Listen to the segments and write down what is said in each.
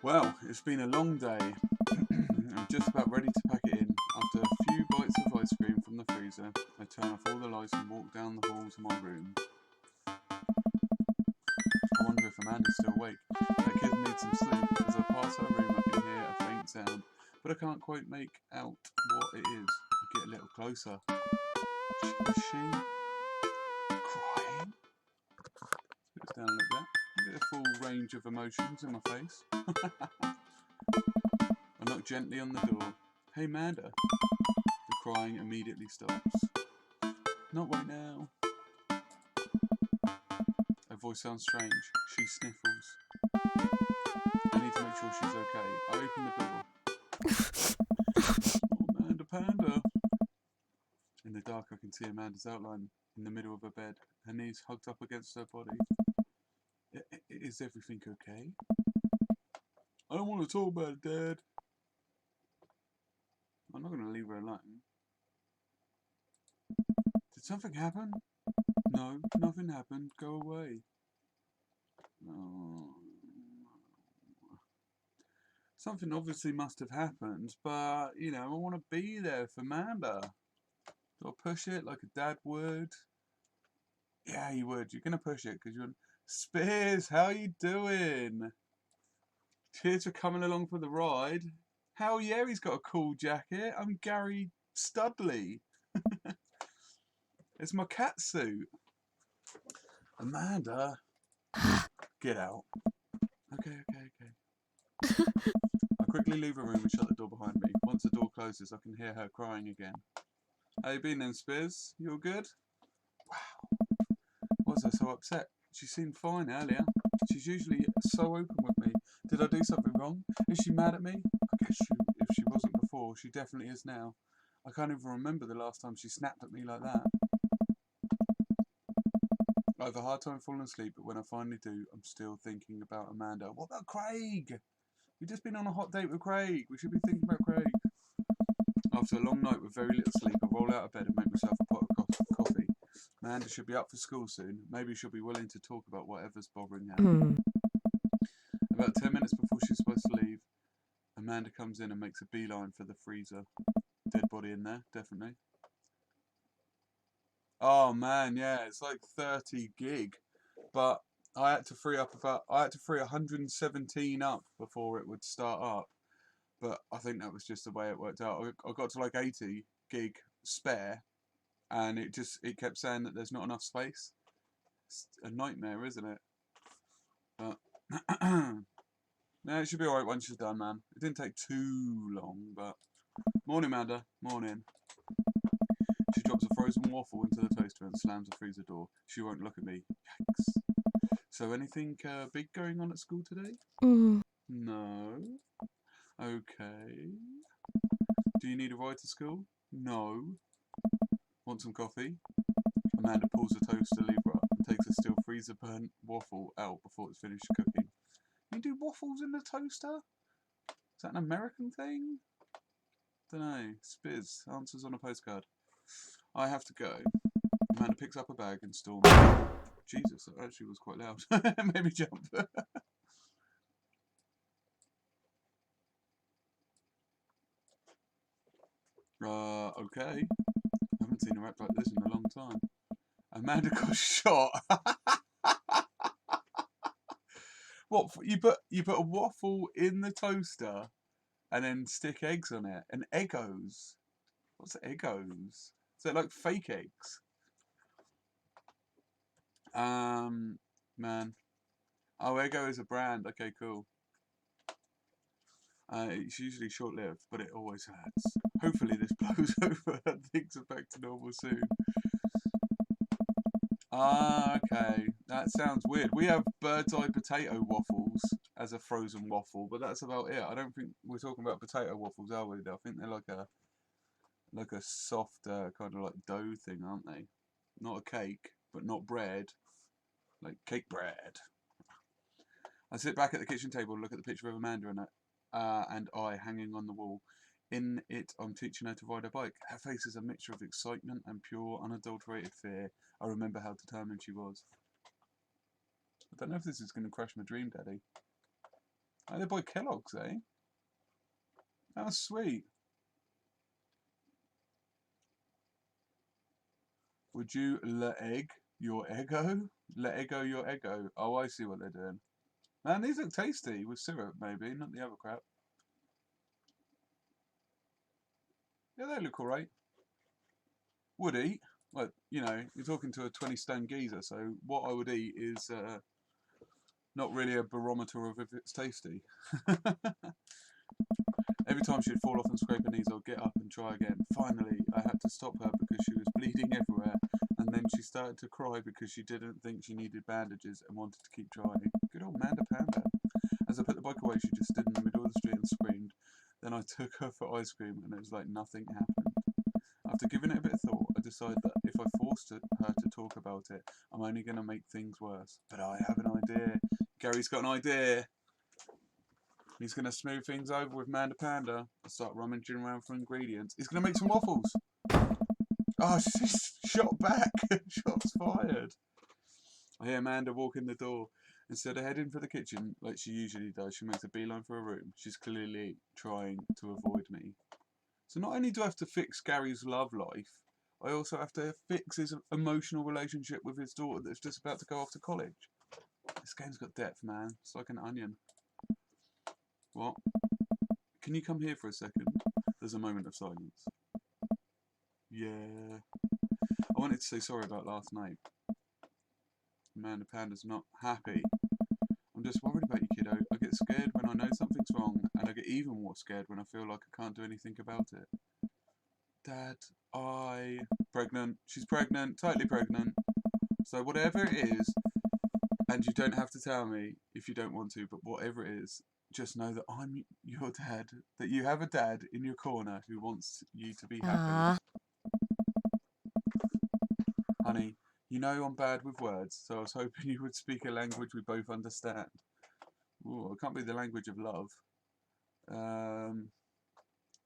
Well, it's been a long day. I'm just about ready to pack it in. After a few bites of ice cream from the freezer, I turn off all the lights and walk down the hall to my room. I wonder if Amanda's still awake. That kid needs some sleep. As I pass her room, I can hear a faint sound, but I can't quite make out what it is. I get a little closer. Is she crying? Puts down a little bit. I get a full range of emotions in my face. I knock gently on the door. Hey, Amanda. The crying immediately stops. Not right now. Her voice sounds strange. She sniffles. I need to make sure she's okay. I open the door. Oh, Amanda Panda. In the dark, I can see Amanda's outline in the middle of her bed, her knees hugged up against her body. Is everything okay? I don't want to talk about it, Dad. I'm not going to leave her alone. Did something happen? No, nothing happened. Go away. Oh. Something obviously must have happened, but, you know, I want to be there for Amanda. Do I push it like a dad would? Yeah, you would. You're going to push it because you're... Spears, how you doing? Cheers for coming along for the ride. Hell yeah, he's got a cool jacket. I'm Gary Studley. It's my cat suit. Amanda. Get out. Okay. I quickly leave her room and shut the door behind me. Once the door closes, I can hear her crying again. How you been then, Spears? You all good? Wow. Why was I so upset? She seemed fine earlier. She's usually so open with me. Did I do something wrong? Is she mad at me? I guess if she wasn't before, she definitely is now. I can't even remember the last time she snapped at me like that. I have a hard time falling asleep, but when I finally do, I'm still thinking about Amanda. What about Craig? We've just been on a hot date with Craig. We should be thinking about Craig. After a long night with very little sleep, I roll out of bed and make myself a pot of coffee. Amanda should be up for school soon. Maybe she'll be willing to talk about whatever's bothering her. About 10 minutes before she's supposed to leave, Amanda comes in and makes a beeline for the freezer. Dead body in there, definitely. Oh man, yeah, it's like 30 gig. But I had to free 117 up before it would start up. But I think that was just the way it worked out. I got to like 80 gig spare, and it kept saying that there's not enough space. It's a nightmare, isn't it? But no, it should be alright once she's done, man. It didn't take too long, but morning, Amanda. Morning. She drops a frozen waffle into the toaster and slams the freezer door. She won't look at me. Yikes. So anything big going on at school today? No. Okay. Do you need a ride to school? No. Want some coffee? Amanda pulls the toaster lever up and takes a still freezer burnt waffle out before it's finished cooking. You do waffles in the toaster? Is that an American thing? Dunno. Spiz. Answers on a postcard. I have to go. Amanda picks up a bag and storms. Jesus, that actually was quite loud. Made me jump. Okay. I haven't seen her act like this in a long time. Amanda got shot. What, you put a waffle in the toaster and then stick eggs on it? And Eggos? What's Eggos? Is that like fake eggs? Man. Oh, Eggo is a brand. Okay, cool. It's usually short-lived, but it always hurts. Hopefully this blows over and things are back to normal soon. Okay. That sounds weird. We have bird's eye potato waffles as a frozen waffle, but that's about it. I don't think we're talking about potato waffles, are we? I think they're like a soft kind of like dough thing, aren't they? Not a cake, but not bread. Like cake bread. I sit back at the kitchen table and look at the picture of Amanda and I hanging on the wall. In it, I'm teaching her to ride a bike. Her face is a mixture of excitement and pure, unadulterated fear. I remember how determined she was. I don't know if this is going to crash my dream, Daddy. Oh, they buy Kellogg's, eh? That's sweet. Would you let your ego? Let ego your ego. Oh, I see what they're doing. Man, these look tasty with syrup, maybe, not the other crap. Yeah, they look alright. Would eat. Well, you know, you're talking to a 20-stone geezer, so what I would eat is not really a barometer of if it's tasty. Every time she'd fall off and scrape her knees, I'd get up and try again. Finally, I had to stop her because she was bleeding everywhere, and then she started to cry because she didn't think she needed bandages and wanted to keep trying. Good old Manda Panda. As I put the bike away, she just stood in the middle of the street and screamed. Then I took her for ice cream, and it was like nothing happened. After giving it a bit of thought, I decided that if I forced her to talk about it, I'm only going to make things worse. But I have an idea. Gary's got an idea. He's going to smooth things over with Manda Panda. I'll start rummaging around for ingredients. He's going to make some waffles. Oh, she's shot back. Shots fired. I hear Amanda walk in the door. Instead of heading for the kitchen like she usually does, she makes a beeline for her room. She's clearly trying to avoid me. So not only do I have to fix Gary's love life, I also have to fix his emotional relationship with his daughter that's just about to go off to college. This game's got depth, man. It's like an onion. What? Can you come here for a second? There's a moment of silence. Yeah. I wanted to say sorry about last night. Amanda Panda's not happy. I'm just worried about you, kiddo. I get scared when I know something's wrong, and I get even more scared when I feel like I can't do anything about it. Dad, Pregnant. She's pregnant. Totally pregnant. So whatever it is, and you don't have to tell me if you don't want to, but whatever it is, just know that I'm your dad, that you have a dad in your corner who wants you to be happy. Honey, you know I'm bad with words, so I was hoping you would speak a language we both understand. Ooh, it can't be the language of love.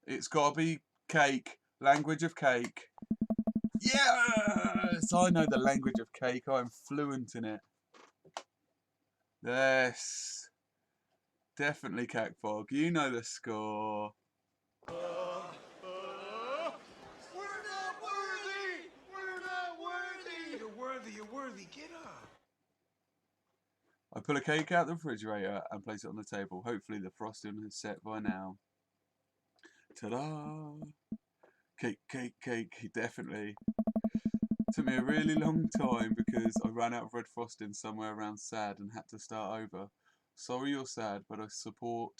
It's gotta be cake. Language of cake. Yes! I know the language of cake. I'm fluent in it. Yes. Definitely Cacfog. You know the score. We're not worthy! We're not worthy! You're worthy, get up! I pull a cake out of the refrigerator and place it on the table. Hopefully the frosting has set by now. Ta-da! Cake, cake, cake, definitely. It took me a really long time because I ran out of red frosting somewhere around sad and had to start over. Sorry you're sad, but I support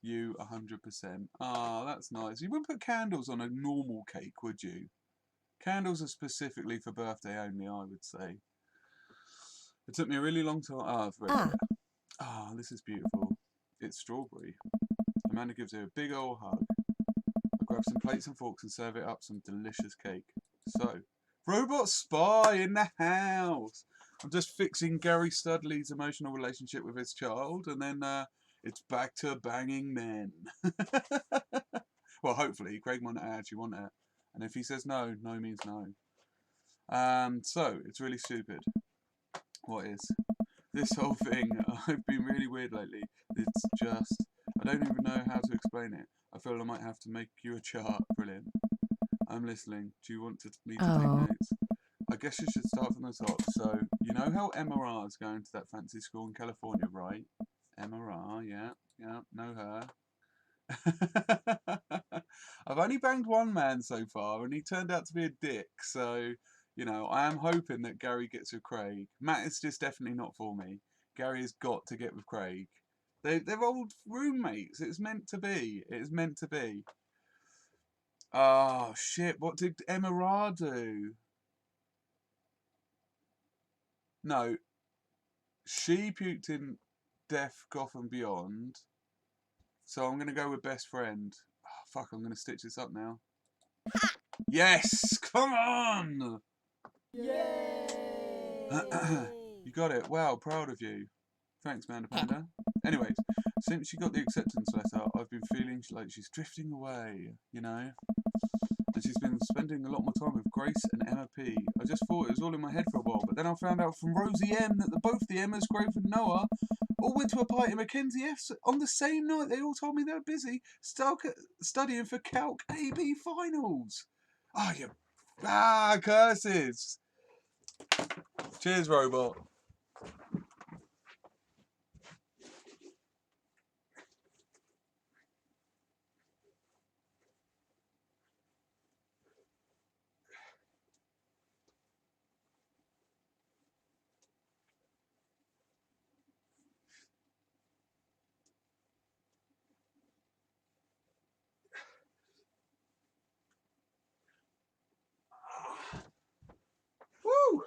you 100%. Ah, that's nice. You wouldn't put candles on a normal cake, would you? Candles are specifically for birthday only, I would say. It took me a really long time. Ah, I've read it. Ah, this is beautiful. It's strawberry. Amanda gives her a big old hug. I grab some plates and forks and serve it up some delicious cake. So, robot spy in the house. I'm just fixing Gary Studley's emotional relationship with his child, and then it's back to banging men. Well, hopefully, Craig might not actually want it. And if he says no, no means no. So, it's really stupid. What is? This whole thing, I've been really weird lately. It's just, I don't even know how to explain it. I feel I might have to make you a chart. Brilliant. I'm listening. Do you want me to take notes? I guess you should start from the top. So, you know how Emma R is going to that fancy school in California, right? Emma R, yeah, know her. I've only banged one man so far, and he turned out to be a dick, so, you know, I am hoping that Gary gets with Craig. Matt is just definitely not for me. Gary has got to get with Craig. They're old roommates. It's meant to be. It's meant to be. Oh, shit. What did Emma Ra do? No. She puked in Death, Gotham Beyond. So I'm going to go with Best Friend. Oh, fuck, I'm going to stitch this up now. Yes! Come on! Yay! You got it. Wow, proud of you. Thanks, Manda Panda. Anyways, since she got the acceptance letter, I've been feeling like she's drifting away, you know? And she's been spending a lot more time with Grace and Emma P. I just thought it was all in my head for a while, but then I found out from Rosie M that both the Emmas, Grave and Noah, all went to a party at Mackenzie F's on the same night. They all told me they were busy studying for Calc AB finals. Oh, you curses! Cheers, robot. Woo!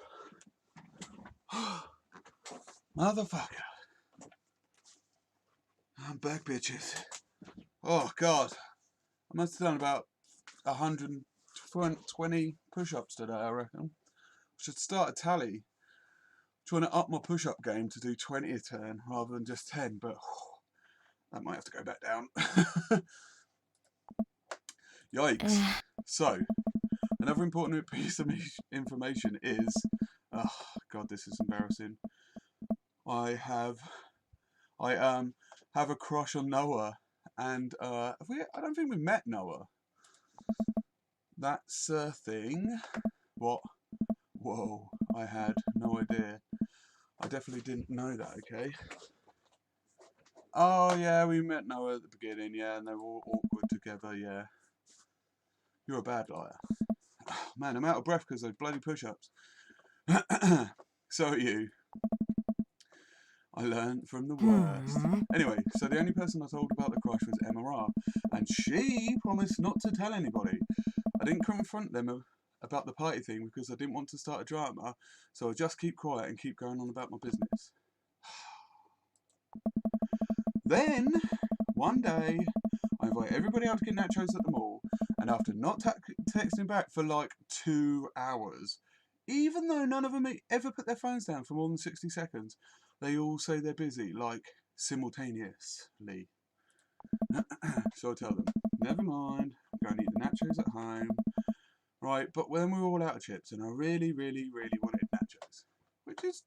Motherfucker. I'm back, bitches. Oh, God. I must have done about 120 push-ups today, I reckon. Should start a tally. Trying to up my push-up game to do 20 a turn rather than just 10, but that might have to go back down. Yikes. So, another important piece of information is, oh God, this is embarrassing. I have a crush on Noah, and I don't think we've met Noah. That's a thing. What? Whoa, I had no idea. I definitely didn't know that, okay? Oh yeah, we met Noah at the beginning, yeah, and they were all awkward together, yeah. You're a bad liar. Man, I'm out of breath because of those bloody push-ups. So are you. I learned from the worst. Anyway, so the only person I told about the crush was Emma Ra, and she promised not to tell anybody. I didn't confront them about the party thing because I didn't want to start a drama, so I just keep quiet and keep going on about my business. Then, one day, I invite everybody out to get nachos at the mall, and after not texting back for like 2 hours, even though none of them ever put their phones down for more than 60 seconds, they all say they're busy, like simultaneously. So I tell them, never mind, go and eat the nachos at home. Right, but when we were all out of chips, and I really, really, really wanted nachos, which is,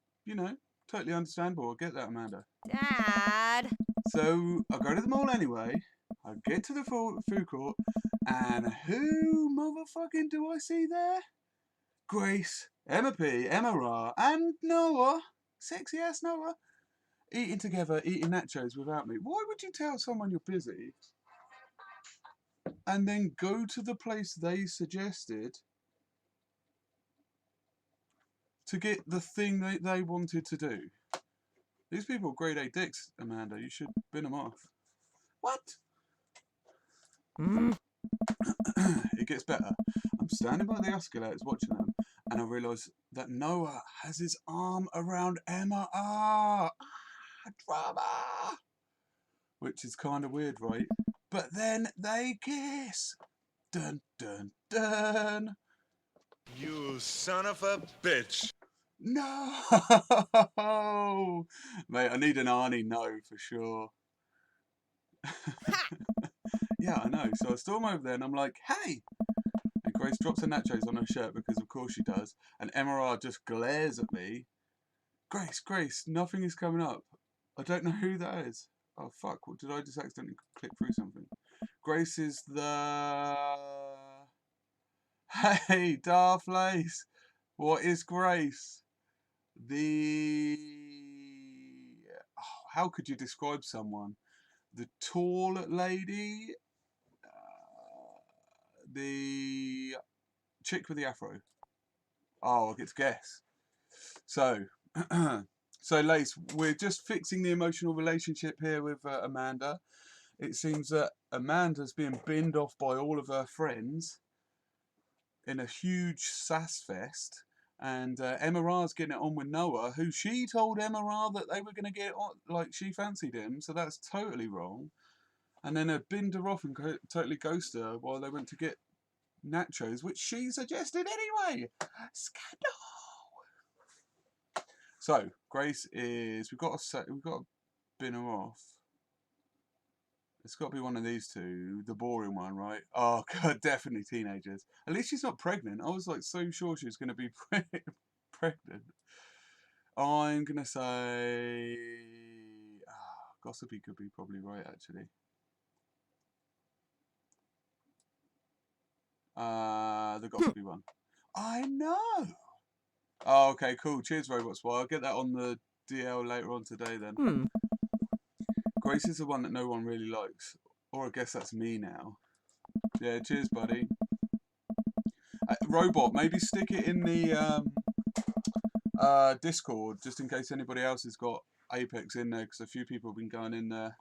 totally understandable. I get that, Amanda. Dad! So I go to the mall anyway. I get to the food court, and who motherfucking do I see there? Grace, Emma P, Emma Ra, and Noah, sexy ass Noah, eating together, eating nachos without me. Why would you tell someone you're busy and then go to the place they suggested to get the thing they wanted to do? These people are grade A dicks, Amanda. You should bin them off. What? It gets better. I'm standing by the escalators watching them, and I realise that Noah has his arm around Emma. Drama! Which is kind of weird, right? But then they kiss. Dun, dun, dun. You son of a bitch. No! Mate, I need an Arnie no for sure. Yeah, I know. So I storm over there and I'm like, hey! And Grace drops her nachos on her shirt because of course she does. And Emma just glares at me. Grace, nothing is coming up. I don't know who that is. Oh fuck, what, did I just accidentally click through something? Grace is the... Hey, Darth Lace! What is Grace? The... Oh, how could you describe someone? The tall lady? The chick with the afro? Oh, I get to guess. So, so Lace, we're just fixing the emotional relationship here with Amanda. It seems that Amanda's being binned off by all of her friends in a huge sass fest, and Emma Ra's getting it on with Noah, who she told Emma Ra that they were going to get on, like she fancied him, so that's totally wrong. And then binned her off and totally ghosted her while they went to get nachos, which she suggested anyway. Scandal. So Grace is we've got to bin her off. It's got to be one of these two, the boring one, right? Oh god, definitely teenagers. At least she's not pregnant. I was like so sure she was going to be pregnant. I'm gonna say Gossipy could be probably right, actually. The Gossipy one. I know! Oh, okay, cool. Cheers, Robots. Well, I'll get that on the DL later on today, then. Grace is the one that no one really likes. Or I guess that's me now. Yeah, cheers, buddy. Robot, maybe stick it in the Discord, just in case anybody else has got Apex in there, because a few people have been going in there.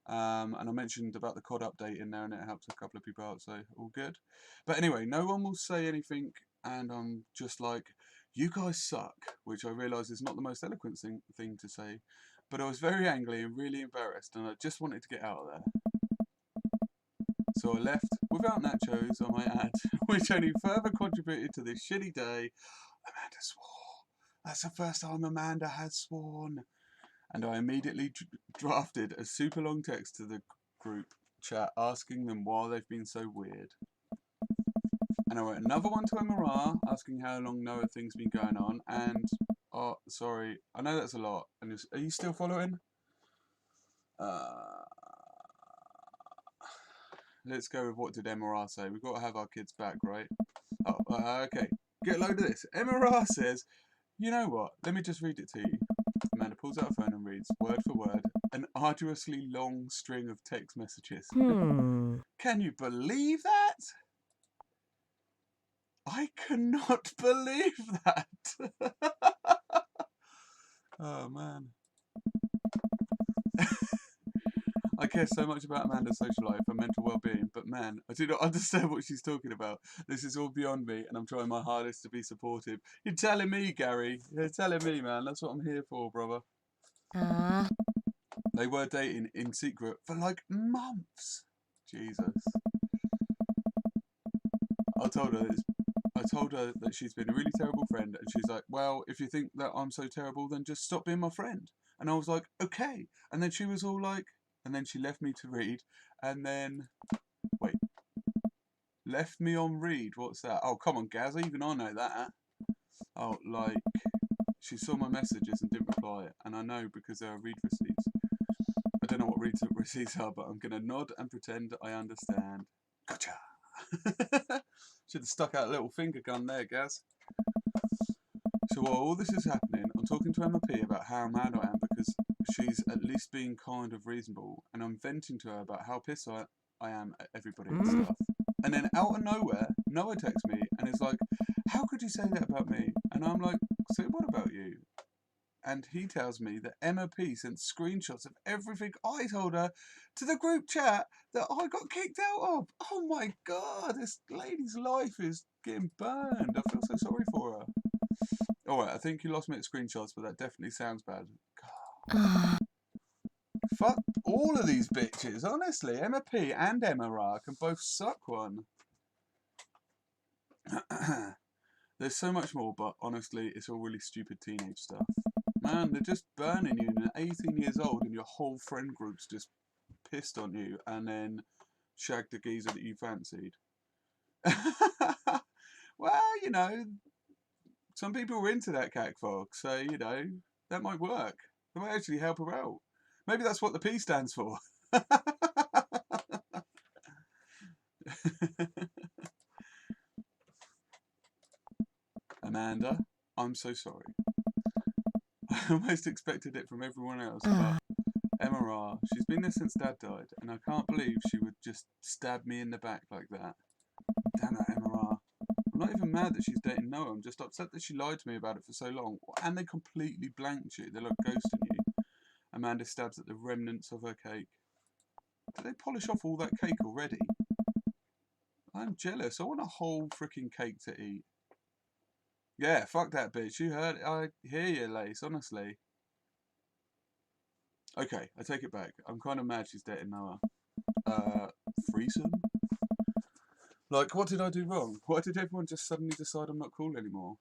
And I mentioned about the COD update in there, and it helps a couple of people out, so all good. But anyway, no one will say anything, and I'm just like, you guys suck, which I realise is not the most eloquent thing to say, but I was very angry and really embarrassed, and I just wanted to get out of there. So I left without nachos, I might add, which only further contributed to this shitty day. Amanda swore. That's the first time Amanda has sworn. And I immediately drafted a super long text to the group chat asking them why they've been so weird. And I wrote another one to MRR asking how long Noah thing's been going on. And, oh, sorry, I know that's a lot. And are you still following? Let's go with what did MRR say. We've got to have our kids back, right? Oh, okay. Get a load of this. MRR says, you know what? Let me just read it to you. Amanda pulls out her phone and reads, word for word, an arduously long string of text messages. Can you believe that? I cannot believe that. Oh, man. I care so much about Amanda's social life and mental well-being, but man, I do not understand what she's talking about. This is all beyond me, and I'm trying my hardest to be supportive. You're telling me, Gary. You're telling me, man. That's what I'm here for, brother. They were dating in secret for like months. Jesus. I told her that she's been a really terrible friend, and she's like, well, if you think that I'm so terrible, then just stop being my friend. And I was like, okay. And then she was all like, and then she left me to read, and then, wait, left me on read, what's that? Oh, come on, Gaz, even I know that. Oh, like, she saw my messages and didn't reply, and I know because there are read receipts. I don't know what read receipts are, but I'm going to nod and pretend I understand. Gotcha! Should have stuck out a little finger gun there, Gaz. So while all this is happening, I'm talking to Emma P about how mad I am because she's at least being kind of reasonable, and I'm venting to her about how pissed I am at everybody and stuff. And then out of nowhere, Noah texts me and is like, how could you say that about me? And I'm like, so what about you? And he tells me that Emma P sent screenshots of everything I told her to the group chat that I got kicked out of. Oh my God, this lady's life is getting burned. I feel so sorry for her. Alright, I think you lost me at screenshots, but that definitely sounds bad. God. Fuck all of these bitches, honestly. Emma P and Emma Ra can both suck one. There's so much more, but honestly, it's all really stupid teenage stuff. Man, they're just burning you, and you're 18 years old, and your whole friend group's just pissed on you, and then shagged a geezer that you fancied. Well, you know, some people were into that catfolk, so, you know, that might work. That might actually help her out. Maybe that's what the P stands for. Amanda, I'm so sorry. I almost expected it from everyone else, but Emma R, she's been there since Dad died, and I can't believe she would just stab me in the back like that. Damn that Emma R. I'm not even mad that she's dating Noah, I'm just upset that she lied to me about it for so long, and they completely blanked you. They're like ghosting you. Amanda stabs at the remnants of her cake. Did they polish off all that cake already? I'm jealous. I want a whole freaking cake to eat. Yeah, fuck that bitch. You heard it. I hear you, Lace, honestly. Okay, I take it back. I'm kind of mad she's dating Noah. Threesome? Like, what did I do wrong? Why did everyone just suddenly decide I'm not cool anymore?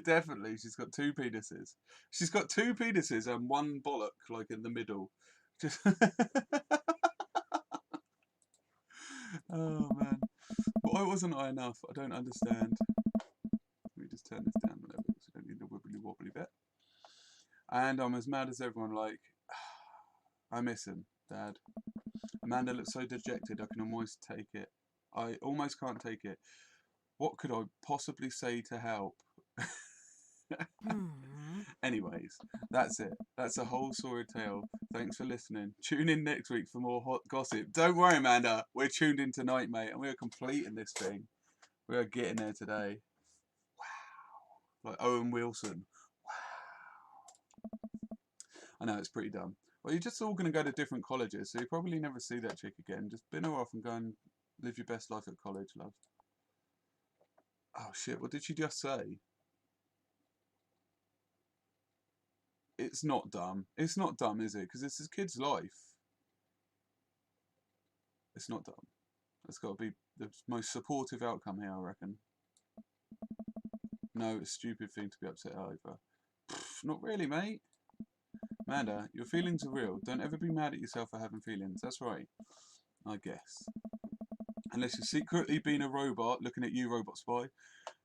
Definitely, she's got two penises. She's got two penises and one bollock, like, in the middle. Just oh, man. Why wasn't I enough? I don't understand. Let me just turn this down a little bit so I don't need the wibbly wobbly bit. And I'm as mad as everyone, like, I miss him, Dad. Amanda looks so dejected, I can almost take it. I almost can't take it. What could I possibly say to help? Anyways, that's it. That's a whole sordid tale. Thanks for listening. Tune in next week for more hot gossip. Don't worry, Amanda. We're tuned in tonight, mate, and we're completing this thing. We're getting there today. Wow. Like Owen Wilson. Wow. I know, it's pretty dumb. Well, you're just all going to go to different colleges, so you probably never see that chick again. Just bin her off and go and live your best life at college, love. Oh, shit. What did she just say? It's not dumb. It's not dumb, is it? Because it's his kid's life. It's not dumb. That's got to be the most supportive outcome here, I reckon. No, it's a stupid thing to be upset over. Pfft, not really, mate. Amanda, your feelings are real. Don't ever be mad at yourself for having feelings. That's right. I guess. Unless you've secretly been a robot, looking at you, robot spy,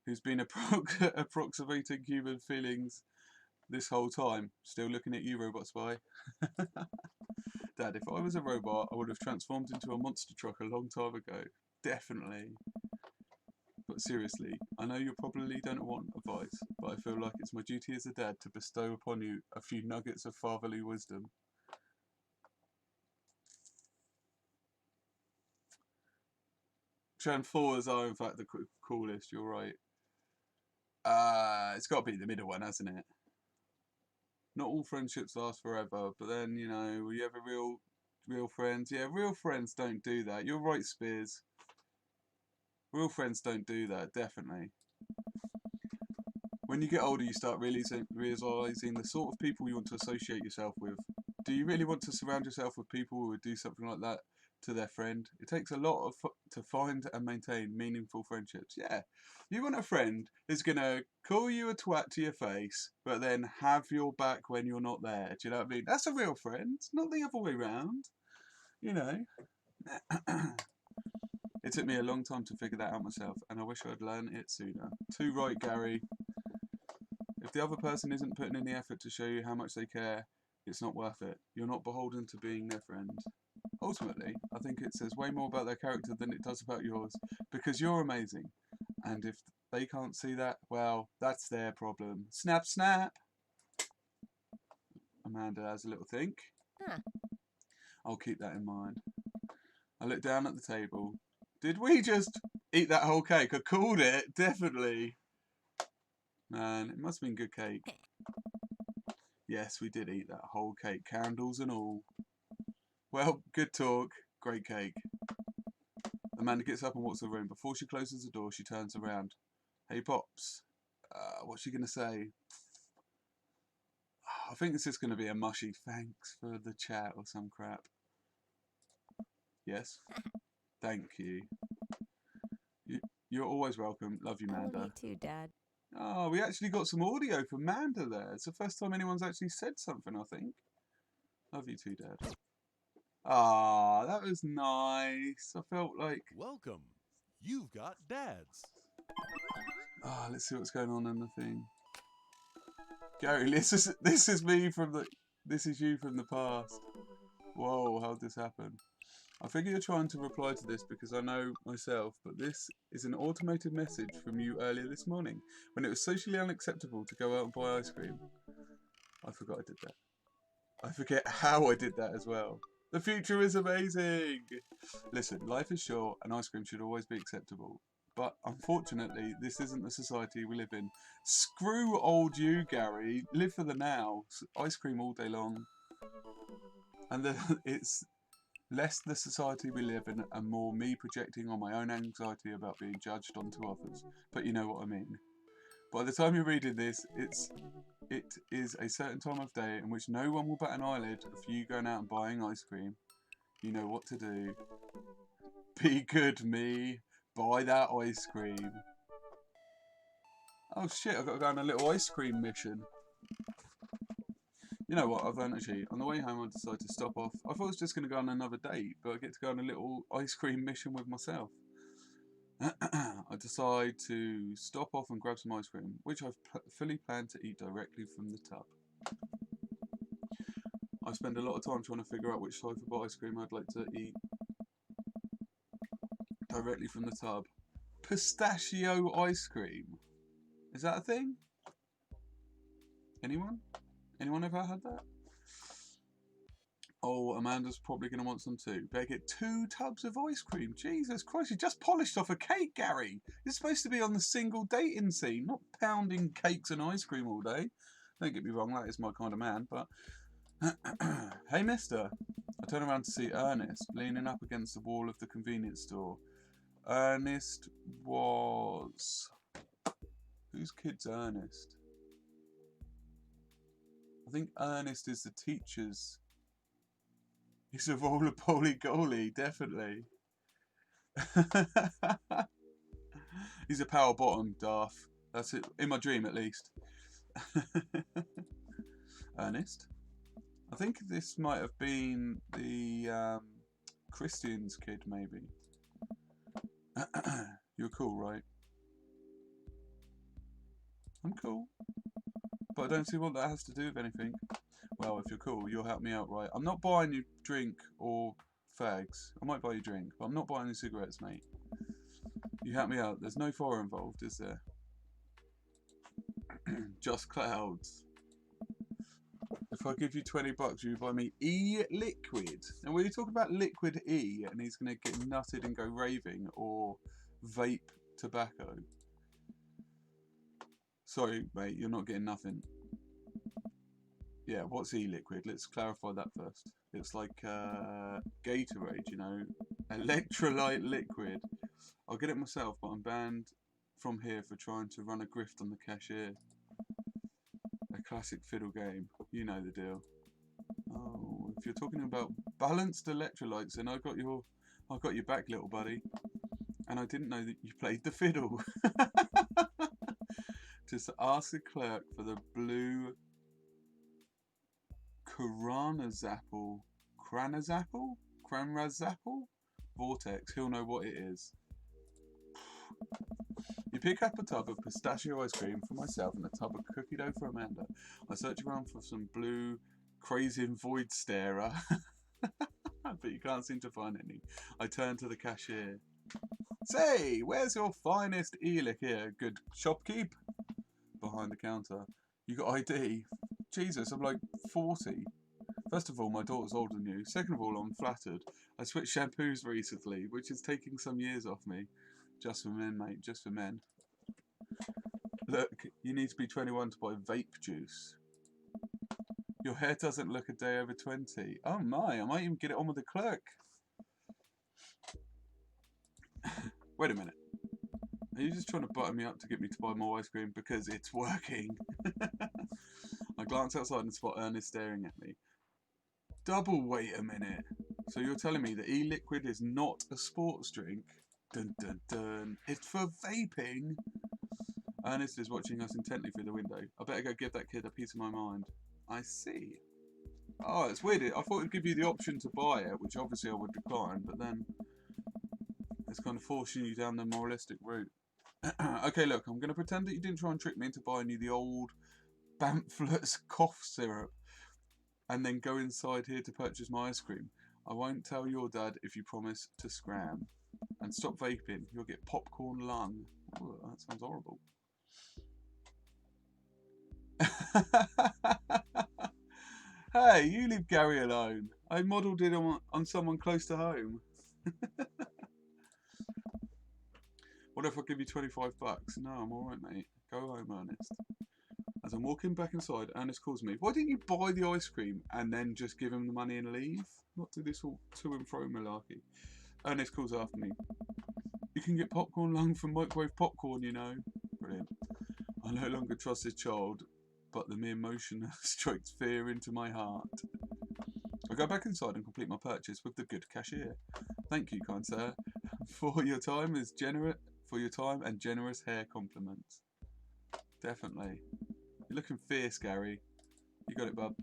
who's been approximating human feelings this whole time. Still looking at you, robot spy. Dad, if I was a robot, I would have transformed into a monster truck a long time ago. Definitely. But seriously, I know you probably don't want advice, but I feel like it's my duty as a dad to bestow upon you a few nuggets of fatherly wisdom. Transformers are in fact the coolest, you're right. It's got to be the middle one, hasn't it? Not all friendships last forever, but then, you know, will you have a real friends? Yeah, real friends don't do that. You're right, Spears. Real friends don't do that, definitely. When you get older, you start realising the sort of people you want to associate yourself with. Do you really want to surround yourself with people who would do something like that to their friend? It takes a lot to find and maintain meaningful friendships. Yeah, you want a friend who's gonna call you a twat to your face, but then have your back when you're not there. Do you know what I mean? That's a real friend, not the other way round. You know. It took me a long time to figure that out myself, and I wish I'd learned it sooner. Too right, Gary. If the other person isn't putting in the effort to show you how much they care, it's not worth it. You're not beholden to being their friend. Ultimately, I think it says way more about their character than it does about yours, because you're amazing. And if they can't see that, well, that's their problem. Snap, snap! Amanda has a little think. I'll keep that in mind. I look down at the table. Did we just eat that whole cake? I called it, definitely. Man, it must have been good cake. Yes, we did eat that whole cake, candles and all. Well, good talk, great cake. Amanda gets up and walks the room. Before she closes the door, she turns around. Hey, Pops, what's she going to say? I think this is going to be a mushy thanks for the chat or some crap. Yes? Thank you. You're always welcome. Love you, Amanda. I love you too, Dad. Oh, we actually got some audio from Amanda there. It's the first time anyone's actually said something, I think. Love you too, Dad. Ah, that was nice. I felt like... Welcome. You've got dads. Ah, let's see what's going on in the thing. Gary, this is me from the... This is you from the past. Whoa, how'd this happen? I figure you're trying to reply to this because I know myself, but this is an automated message from you earlier this morning when it was socially unacceptable to go out and buy ice cream. I forgot I did that. I forget how I did that as well. The future is amazing! Listen, life is short and ice cream should always be acceptable. But unfortunately, this isn't the society we live in. Screw old you, Gary. Live for the now. Ice cream all day long. And it's less the society we live in and more me projecting on my own anxiety about being judged onto others. But you know what I mean. By the time you're reading this, it is a certain time of day in which no one will bat an eyelid of you going out and buying ice cream. You know what to do. Be good, me. Buy that ice cream. Oh shit, I've got to go on a little ice cream mission. You know what, I've learned actually, on the way home I decided to stop off. I thought I was just going to go on another date, but I get to go on a little ice cream mission with myself. I decide to stop off and grab some ice cream, which I've fully planned to eat directly from the tub. I spend a lot of time trying to figure out which type of ice cream I'd like to eat directly from the tub. Pistachio ice cream. Is that a thing? Anyone? Anyone ever had that? Oh, Amanda's probably going to want some too. Better get 2 tubs of ice cream. Jesus Christ, you just polished off a cake, Gary. You're supposed to be on the single dating scene, not pounding cakes and ice cream all day. Don't get me wrong, that is my kind of man, but... Hey, mister. I turn around to see Ernest leaning up against the wall of the convenience store. Ernest was... Whose kid's Ernest? I think Ernest is the teacher's... He's a roly-poly goalie, definitely. He's a power bottom, Darth. That's it, in my dream at least. Ernest? I think this might have been the Christian's kid, maybe. You're cool, right? I'm cool. But I don't see what that has to do with anything. Well, if you're cool, you'll help me out, right? I'm not buying you drink or fags. I might buy you drink, but I'm not buying you cigarettes, mate. You help me out. There's no fire involved, is there? Just clouds. If I give you 20 bucks, you buy me e-liquid. And when you talk about liquid E, and he's going to get nutted and go raving, or vape tobacco. Sorry, mate, you're not getting nothing. Yeah, what's e-liquid? Let's clarify that first. It's like Gatorade, you know, electrolyte liquid. I'll get it myself, but I'm banned from here for trying to run a grift on the cashier. A classic fiddle game. You know the deal. Oh, if you're talking about balanced electrolytes, then I've got your back, little buddy. And I didn't know that you played the fiddle. Just ask the clerk for the blue Cranrazapple Vortex. He'll know what it is. You pick up a tub of pistachio ice cream for myself and a tub of cookie dough for Amanda. I search around for some blue crazing void starer, but you can't seem to find any. I turn to the cashier. Say, where's your finest e-lick here, good shopkeep? Behind the counter. You got ID? Jesus, I'm like 40. First of all, my daughter's older than you. Second of all, I'm flattered. I switched shampoos recently, which is taking some years off me. Just for men, mate, just for men. Look, you need to be 21 to buy vape juice. Your hair doesn't look a day over 20. Oh my, I might even get it on with the clerk. Wait a minute. Are you just trying to butter me up to get me to buy more ice cream? Because it's working. I glance outside and spot Ernest staring at me. Double wait a minute. So you're telling me that e-liquid is not a sports drink? Dun dun dun. It's for vaping. Ernest is watching us intently through the window. I better go give that kid a piece of my mind. I see. Oh, it's weird. I thought it'd give you the option to buy it, which obviously I would decline, but then it's kind of forcing you down the moralistic route. Okay, look, I'm going to pretend that you didn't try and trick me into buying you the old Bamflet's cough syrup and then go inside here to purchase my ice cream. I won't tell your dad if you promise to scram. And stop vaping, you'll get popcorn lung. Oh, that sounds horrible. Hey, you leave Gary alone. I modelled it on someone close to home. What if I give you 25 bucks? No, I'm alright, mate. Go home, Ernest. As I'm walking back inside, Ernest calls me. Why didn't you buy the ice cream and then just give him the money and leave? Not do this all to and fro malarkey. Ernest calls after me. You can get popcorn lung from microwave popcorn, you know. Brilliant. I no longer trust this child, but the mere motion strikes fear into my heart. I go back inside and complete my purchase with the good cashier. Thank you, kind sir, for your time and generous hair compliments. Definitely. You're looking fierce, Gary. You got it, bub.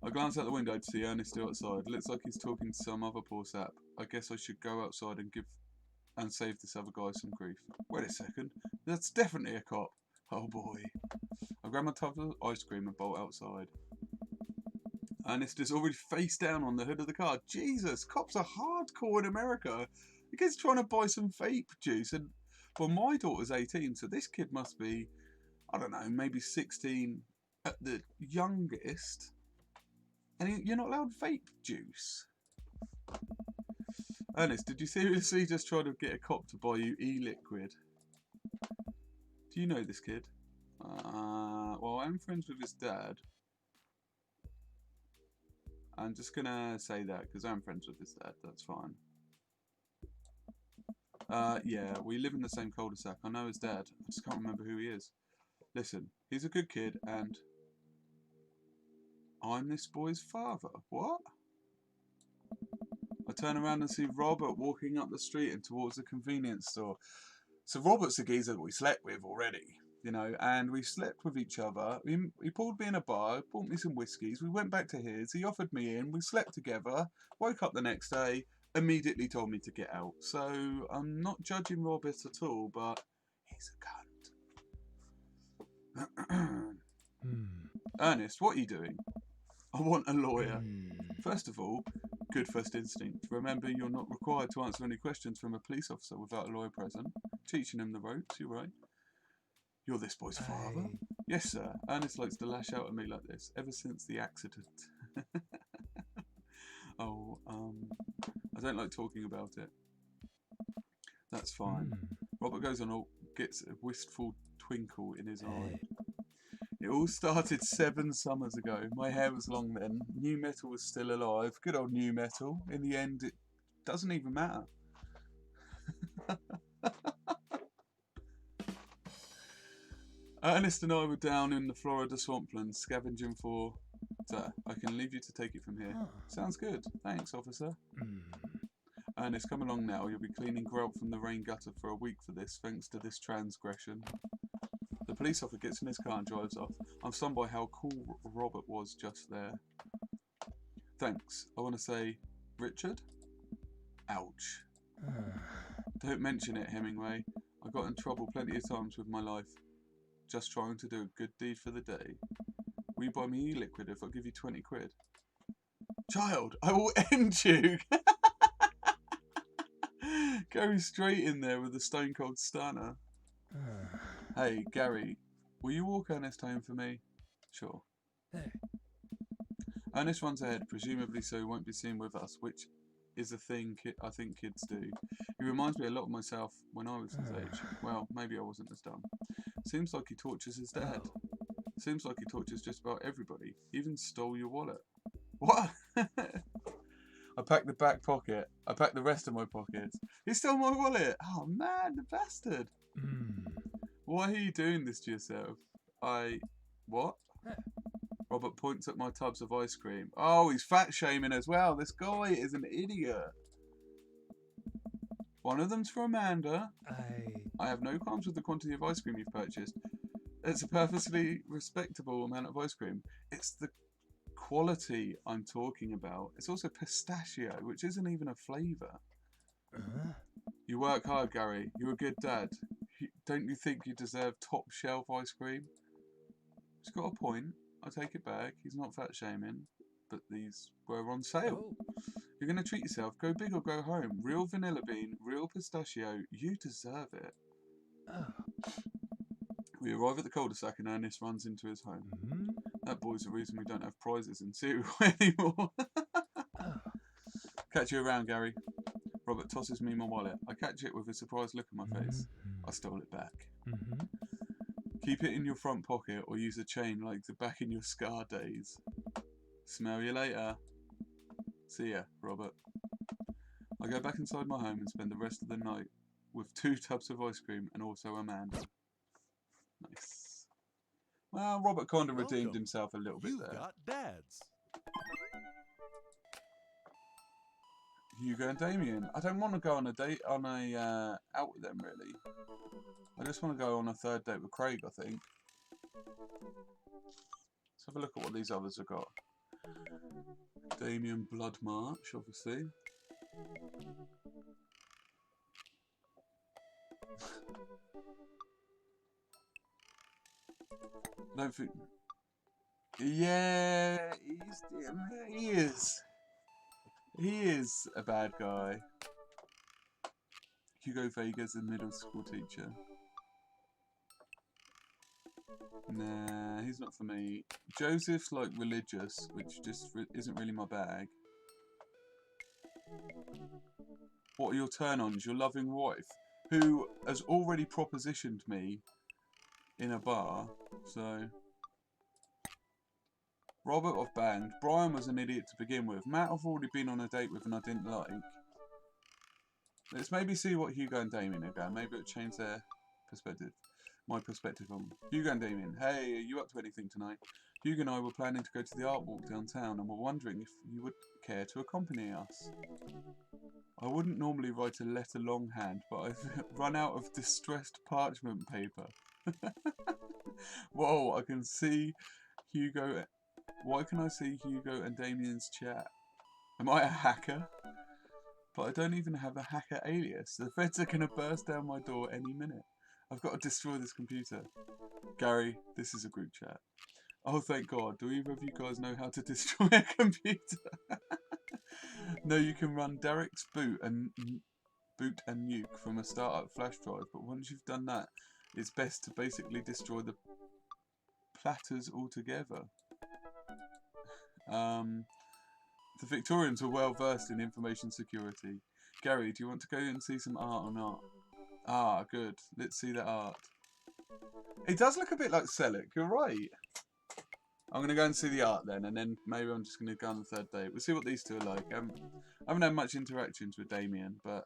I glance out the window to see Ernest still outside. Looks like he's talking to some other poor sap. I guess I should go outside and save this other guy some grief. Wait a second. That's definitely a cop. Oh boy. I grab my tub of ice cream and bolt outside. Ernest is already face down on the hood of the car. Jesus, cops are hardcore in America. The kid's trying to buy some vape juice. And, well, my daughter's 18, so this kid must be, I don't know, maybe 16 at the youngest. And you're not allowed vape juice. Ernest, did you seriously just try to get a cop to buy you e-liquid? Do you know this kid? Well, I'm friends with his dad. I'm just gonna say that because I'm friends with his dad. That's fine. Yeah, we live in the same cul-de-sac. I know his dad. I just can't remember who he is. Listen, he's a good kid and I'm this boy's father. What? I turn around and see Robert walking up the street and towards the convenience store. So Robert's the geezer that we slept with already, you know, and we slept with each other. He pulled me in a bar, bought me some whiskies. We went back to his. He offered me in. We slept together. Woke up the next day. Immediately told me to get out. So I'm not judging Robert at all, but he's a cunt. Ernest, what are you doing? I want a lawyer. First of all, good first instinct. Remember, you're not required to answer any questions from a police officer without a lawyer present. Teaching him the ropes, you're right. You're this boy's father? Yes, sir. Ernest likes to lash out at me like this, ever since the accident. I don't like talking about it. That's fine. Robert goes on, gets a wistful twinkle in his eye. It all started 7 summers ago. My hair was long then. New metal was still alive. Good old new metal. In the end, it doesn't even matter. Ernest and I were down in the Florida swamplands scavenging for... Sir, I can leave you to take it from here. Sounds good. Thanks, officer. Ernest, come along now. You'll be cleaning grout from the rain gutter for a week for this, thanks to this transgression. The police officer gets in his car and drives off. I'm stunned by how cool Robert was just there. Thanks. I want to say, Richard? Ouch. Don't mention it, Hemingway. I got in trouble plenty of times with my life. Just trying to do a good deed for the day. Will you buy me e-liquid if I give you 20 quid? Child, I will end you! Go straight in there with a stone cold stunner. Hey, Gary, will you walk Ernest home for me? Sure. Ernest runs ahead, presumably so he won't be seen with us, which is a thing I think kids do. He reminds me a lot of myself when I was his age. Well, maybe I wasn't as dumb. Seems like he tortures his dad. Seems like he tortures just about everybody. Even stole your wallet. What? I packed the back pocket. I packed the rest of my pockets. He stole my wallet. Oh man, the bastard. Why are you doing this to yourself? What? Robert points at my tubs of ice cream. Oh, he's fat shaming as well. This guy is an idiot. One of them's for Amanda. I have no qualms with the quantity of ice cream you've purchased. It's a perfectly respectable amount of ice cream. It's the quality I'm talking about. It's also pistachio, which isn't even a flavour. You work hard, Gary. You're a good dad. Don't you think you deserve top shelf ice cream? He's got a point. I take it back. He's not fat shaming. But these were on sale. You're going to treat yourself. Go big or go home. Real vanilla bean, real pistachio. You deserve it. We arrive at the cul-de-sac and Ernest runs into his home. That boy's the reason we don't have prizes in cereal anymore. Catch you around, Gary. Robert tosses me my wallet. I catch it with a surprised look on my face. I stole it back. Keep it in your front pocket or use a chain like the back in your scar days. Smell you later. See ya, Robert. I go back inside my home and spend the rest of the night with 2 tubs of ice cream and also Amanda. Nice. Well, Robert kind of redeemed himself a little bit there. You've got dads. Hugo and Damien. I don't want to go on a date out with them really. I just want to go on a 3rd date with Craig, I think. Let's have a look at what these others have got. Damien Blood March, obviously. Don't think Yeah, he is. He is a bad guy. Hugo Vega's a middle school teacher. Nah, he's not for me. Joseph's like religious, which just isn't really my bag. What are your turn-ons? Your loving wife, who has already propositioned me in a bar, so... Robert I've banged. Brian was an idiot to begin with. Matt I've already been on a date with and I didn't like. Let's maybe see what Hugo and Damien are going. Maybe it'll change their perspective. My perspective on Hugo and Damien. Hey, are you up to anything tonight? Hugo and I were planning to go to the art walk downtown and were wondering if you would care to accompany us. I wouldn't normally write a letter longhand, but I've run out of distressed parchment paper. Whoa, I can see Hugo... Why can I see Hugo and Damien's chat? Am I a hacker? But I don't even have a hacker alias. The feds are going to burst down my door any minute. I've got to destroy this computer. Gary, this is a group chat. Oh, thank God. Do either of you guys know how to destroy a computer? No, you can run Derek's boot and nuke from a startup flash drive, but once you've done that, it's best to basically destroy the platters altogether. The Victorians were well versed in information security. Gary, do you want to go and see some art or not? Ah, good. Let's see the art. It does look a bit like Selleck, you're right. I'm going to go and see the art then, and then maybe I'm just going to go on the third date. We'll see what these two are like. I haven't had much interactions with Damien, but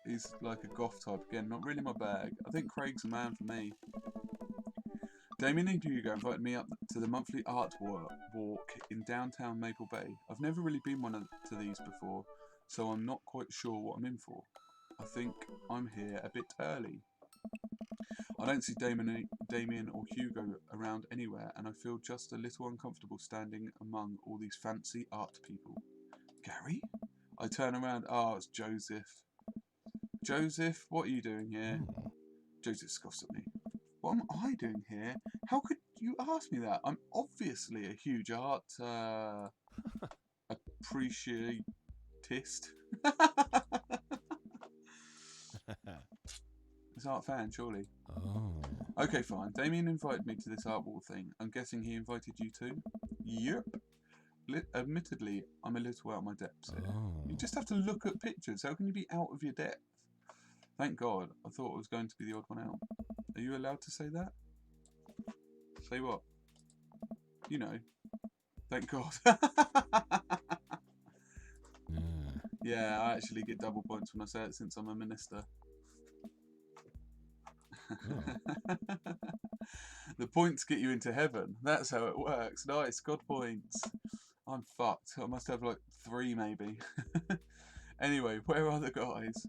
he's like a goth type. Again, not really my bag. I think Craig's a man for me. Damien and Hugo invited me up to the monthly art walk in downtown Maple Bay. I've never really been to these before, so I'm not quite sure what I'm in for. I think I'm here a bit early. I don't see Damien or Hugo around anywhere, and I feel just a little uncomfortable standing among all these fancy art people. Gary? I turn around. Ah, it's Joseph. Joseph, what are you doing here? Joseph scoffs at me. What am I doing here? How could you ask me that? I'm obviously a huge art appreciatist. This art fan, surely. Oh. Okay, fine. Damien invited me to this art wall thing. I'm guessing he invited you too? Yep. Admittedly, I'm a little out of my depths here. You just have to look at pictures. How can you be out of your depth? Thank God. I thought I was going to be the odd one out. Are you allowed to say that? Say what? You know. Thank God. Yeah, I actually get double points when I say it since I'm a minister. The points get you into heaven. That's how it works. Nice, God points. I'm fucked. I must have like 3 maybe. Anyway, where are the guys?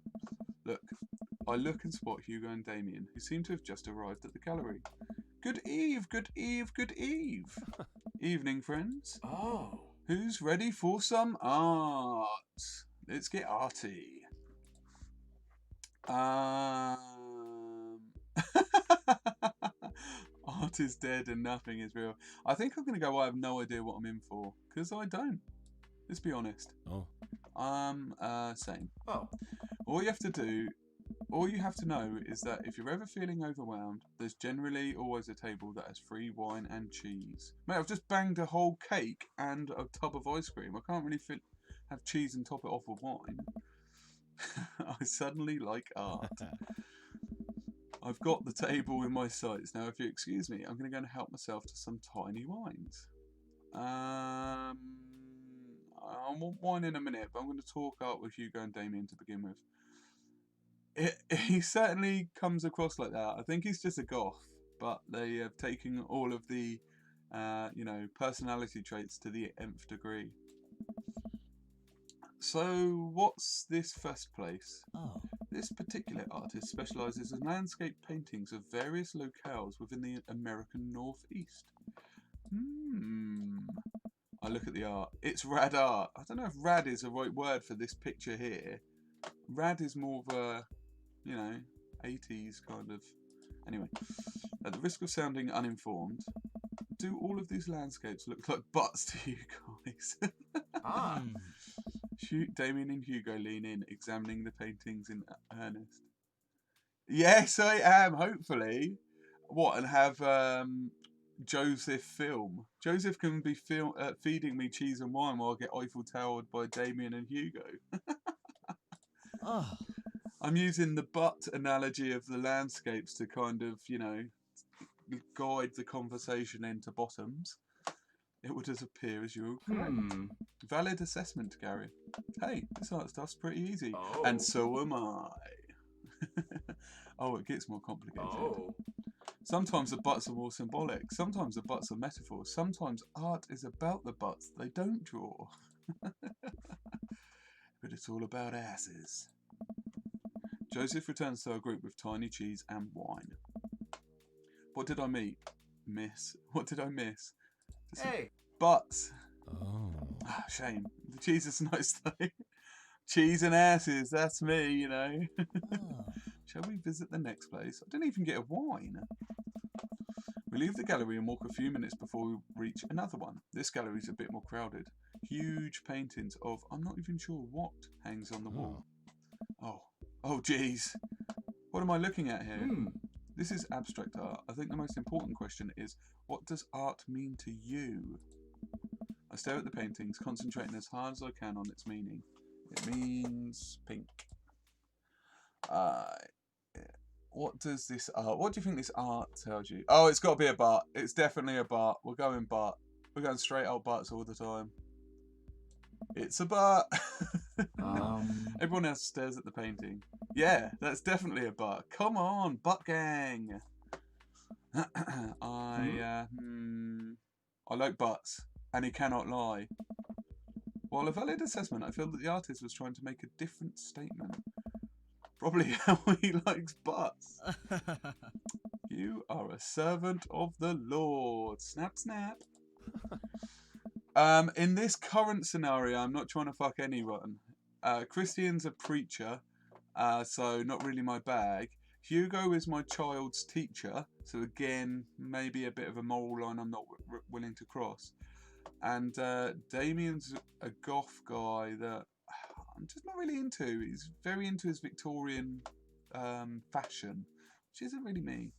Look, I look and spot Hugo and Damien, who seem to have just arrived at the gallery. Good eve, good eve, good eve. Evening, friends. Oh. Who's ready for some art? Let's get arty. Art is dead and nothing is real. I think I'm going to go, I have no idea what I'm in for. Because I don't. Let's be honest. Oh. Same. Oh. All you have to know is that if you're ever feeling overwhelmed, there's generally always a table that has free wine and cheese. Mate, I've just banged a whole cake and a tub of ice cream. I can't really have cheese and top it off with wine. I suddenly like art. I've got the table in my sights. Now, if you excuse me, I'm going to go and help myself to some tiny wines. I want wine in a minute, but I'm going to talk art with Hugo and Damien to begin with. He certainly comes across like that. I think he's just a goth, but they have taken all of the, personality traits to the nth degree. So, what's this first place? Oh. This particular artist specialises in landscape paintings of various locales within the American Northeast. I look at the art. It's rad art. I don't know if rad is the right word for this picture here. Rad is more of a, 80s kind of... Anyway, at the risk of sounding uninformed, do all of these landscapes look like butts to you guys? Ah. Damien and Hugo lean in, examining the paintings in earnest. Yes, I am, hopefully. What, and have Joseph film? Joseph can be feeding me cheese and wine while I get Eiffel Towered by Damien and Hugo. Oh. I'm using the butt analogy of the landscapes to kind of, you know, guide the conversation into bottoms. It would appear as you're correct. Valid assessment, Gary. Hey, this art stuff's pretty easy. Oh. And so am I. Oh, it gets more complicated. Oh. Sometimes the butts are more symbolic. Sometimes the butts are metaphors. Sometimes art is about the butts they don't draw. But it's all about asses. Joseph returns to our group with tiny cheese and wine. What did I miss? What did I miss? Hey. Butts. Oh. Ah, shame. The cheese is nice though. Cheese and asses, that's me, you know. Oh. Shall we visit the next place? I didn't even get a wine. We leave the gallery and walk a few minutes before we reach another one. This gallery's a bit more crowded. Huge paintings of, I'm not even sure what, hangs on the wall. Oh geez. What am I looking at here? This is abstract art. I think the most important question is, what does art mean to you? I stare at the paintings, concentrating as hard as I can on its meaning. It means pink. What does this art? What do you think this art tells you? Oh, it's got to be a butt. It's definitely a butt. We're going butt. We're going straight out butts all the time. It's a butt. Everyone else stares at the painting. Yeah, that's definitely a butt. Come on, butt gang. I like butts, and he cannot lie. While a valid assessment, I feel that the artist was trying to make a different statement. Probably how he likes butts. You are a servant of the Lord. Snap, snap. In this current scenario, I'm not trying to fuck anyone. Christian's a preacher, so not really my bag. Hugo is my child's teacher, so again, maybe a bit of a moral line I'm not willing to cross. And Damien's a goth guy that I'm just not really into. He's very into his Victorian fashion, which isn't really me.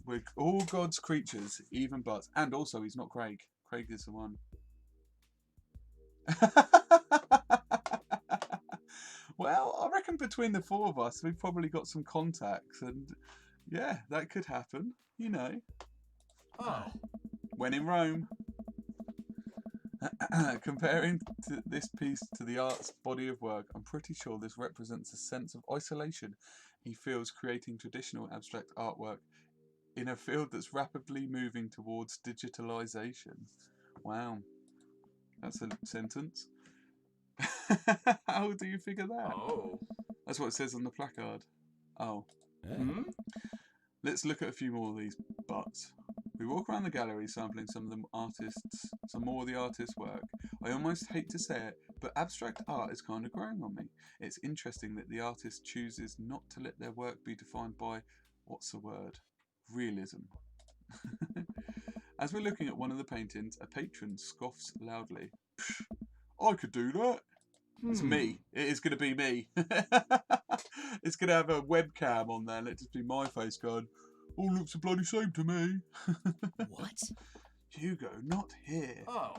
We're all God's creatures, even butts. And also, he's not Craig. Craig is the one. Well, I reckon between the four of us, we've probably got some contacts. And yeah, that could happen, you know. Oh. When in Rome. Comparing this piece to the art's body of work, I'm pretty sure this represents a sense of isolation he feels creating traditional abstract artwork in a field that's rapidly moving towards digitalization. Wow. That's a sentence. How do you figure that? Oh. That's what it says on the placard. Oh. Yeah. Let's look at a few more of these butts. We walk around the gallery sampling some more of the artist's work. I almost hate to say it, but abstract art is kind of growing on me. It's interesting that the artist chooses not to let their work be defined by, what's the word? Realism. As we're looking at one of the paintings, a patron scoffs loudly. I could do that. It's me. It is going to be me. It's going to have a webcam on there and it just be my face going, all looks the bloody same to me. What? Hugo, not here. Oh.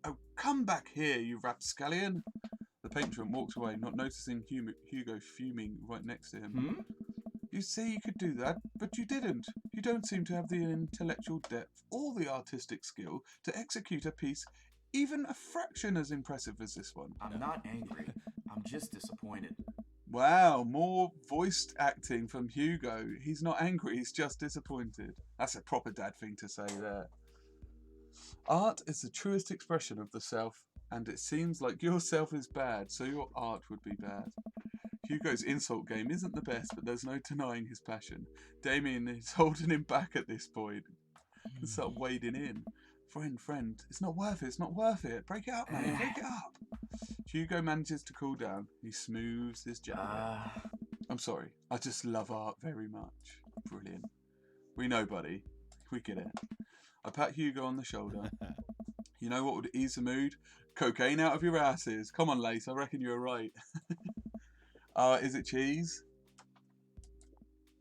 Oh, come back here, you rapscallion. The patron walks away, not noticing Hugo fuming right next to him. You say you could do that, but you didn't. You don't seem to have the intellectual depth or the artistic skill to execute a piece even a fraction as impressive as this one. I'm not angry. I'm just disappointed. Wow, more voiced acting from Hugo. He's not angry, he's just disappointed. That's a proper dad thing to say there. Art is the truest expression of the self, and it seems like your self is bad, so your art would be bad. Hugo's insult game isn't the best, but there's no denying his passion. Damien is holding him back at this point. He can start wading in. Friend, it's not worth it, Break it up, mate, break it up. Hugo manages to cool down. He smooths his jacket. I'm sorry, I just love art very much. Brilliant. We know, buddy. We get it. I pat Hugo on the shoulder. You know what would ease the mood? Cocaine out of your asses. Come on, Lace, I reckon you're right. Is it cheese?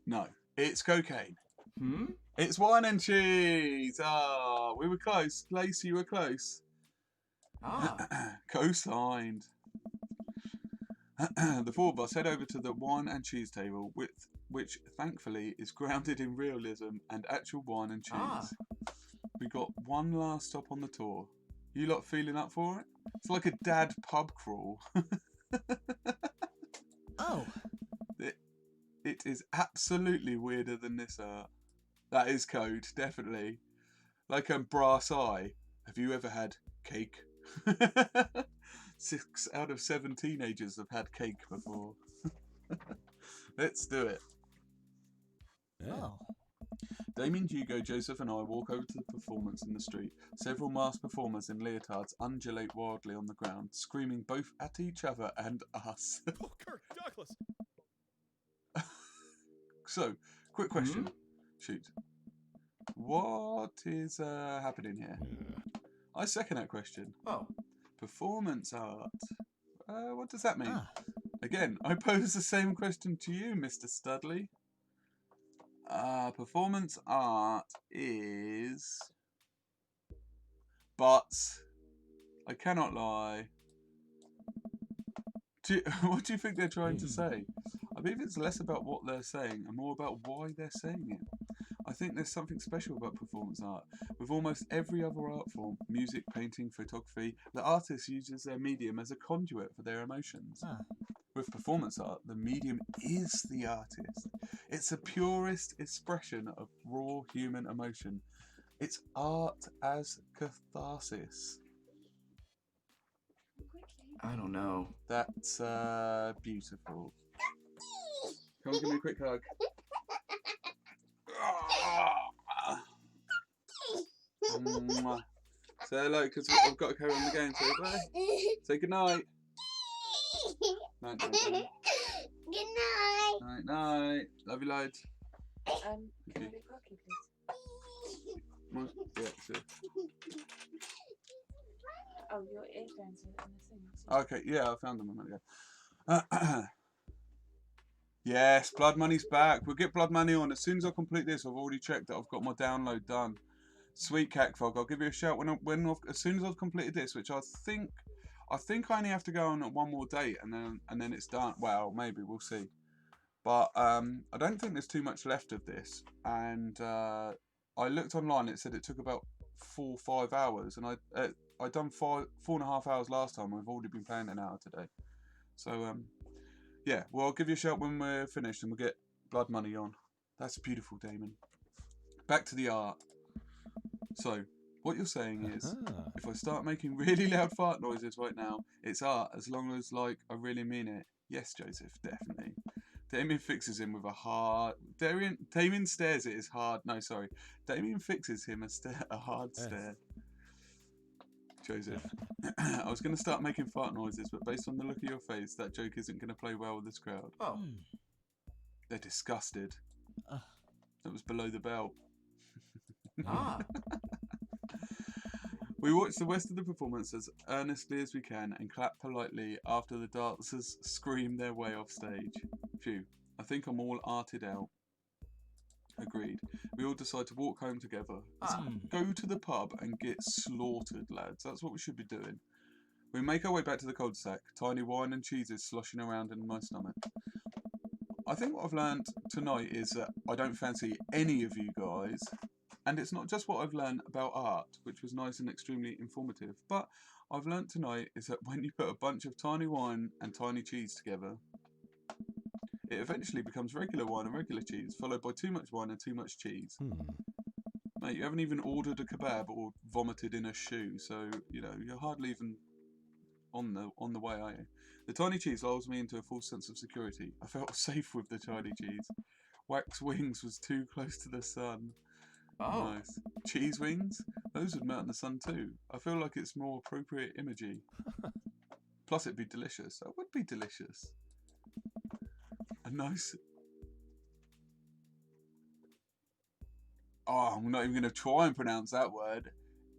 No, it's cocaine. Hmm? It's wine and cheese. We were close. Lace, you were close. Ah. Co-signed. The four of us head over to the wine and cheese table, which thankfully is grounded in realism and actual wine and cheese. Ah. We got one last stop on the tour. You lot feeling up for it? It's like a dad pub crawl. Oh. It is absolutely weirder than this art. That is code, definitely. Like a brass eye. Have you ever had cake? 6 out of 7 teenagers have had cake before. Let's do it. Oh. Damien, Hugo, Joseph and I walk over to the performance in the street. Several masked performers in leotards undulate wildly on the ground, screaming both at each other and us. Oh, Kirk Douglas. So, quick question. Shoot. What is happening here? I second that question. Oh. Performance art. What does that mean? Ah. Again, I pose the same question to you, Mr. Studley. Performance art is... But, I cannot lie. What do you think they're trying to say? I believe it's less about what they're saying and more about why they're saying it. I think there's something special about performance art. With almost every other art form, music, painting, photography, the artist uses their medium as a conduit for their emotions. Ah. With performance art, the medium is the artist. It's the purest expression of raw human emotion. It's art as catharsis. I don't know. That's beautiful. Come on, give me a quick hug. Mwah. Say hello, because I've got to carry on the game. Say bye. Say good night. Night, night, night. Good night. Night, night. Love you loads. Can I Okay. be cocky, please? Mwah. Yeah, sure. Oh, your earphones are in the thing. Okay, yeah, I found them a minute ago. Yes, Blood Money's back. We'll get Blood Money on. As soon as I complete this, I've already checked that I've got my download done. Sweet Cacfog, I'll give you a shout as soon as I've completed this, which I think I only have to go on at one more date and then it's done. Well, maybe we'll see. But I don't think there's too much left of this. And I looked online. It said it took about 4 or 5 hours, and I done 4.5 hours last time. We've already been playing an hour today. So yeah, well, I'll give you a shout when we're finished and we'll get Blood Money on. That's beautiful, Damon. Back to the art. So, what you're saying is, if I start making really loud fart noises right now, it's art, as long as, like, I really mean it. Yes, Joseph, definitely. Damien fixes him with a hard... Damien stares at his hard... No, sorry. Damien fixes him a hard stare. Joseph, I was going to start making fart noises, but based on the look of your face, that joke isn't going to play well with this crowd. Oh. They're disgusted. That was below the belt. Ah. We watch the rest of the performance as earnestly as we can and clap politely after the dancers scream their way off stage. Phew, I think I'm all arted out. Agreed. We all decide to walk home together. Let's go to the pub and get slaughtered, lads. That's what we should be doing. We make our way back to the cul-de-sac, tiny wine and cheeses sloshing around in my stomach. I think what I've learned tonight is that I don't fancy any of you guys. And it's not just what I've learned about art, which was nice and extremely informative, but I've learned tonight is that when you put a bunch of tiny wine and tiny cheese together, it eventually becomes regular wine and regular cheese, followed by too much wine and too much cheese. Mate, you haven't even ordered a kebab or vomited in a shoe, so, you know, you're hardly even on the way, are you? The tiny cheese lulls me into a false sense of security. I felt safe with the tiny cheese. Wax wings was too close to the sun. Oh. Nice. Cheese wings? Those would melt in the sun too. I feel like it's more appropriate imagery. Plus it'd be delicious. That would be delicious. A nice... Oh, I'm not even going to try and pronounce that word.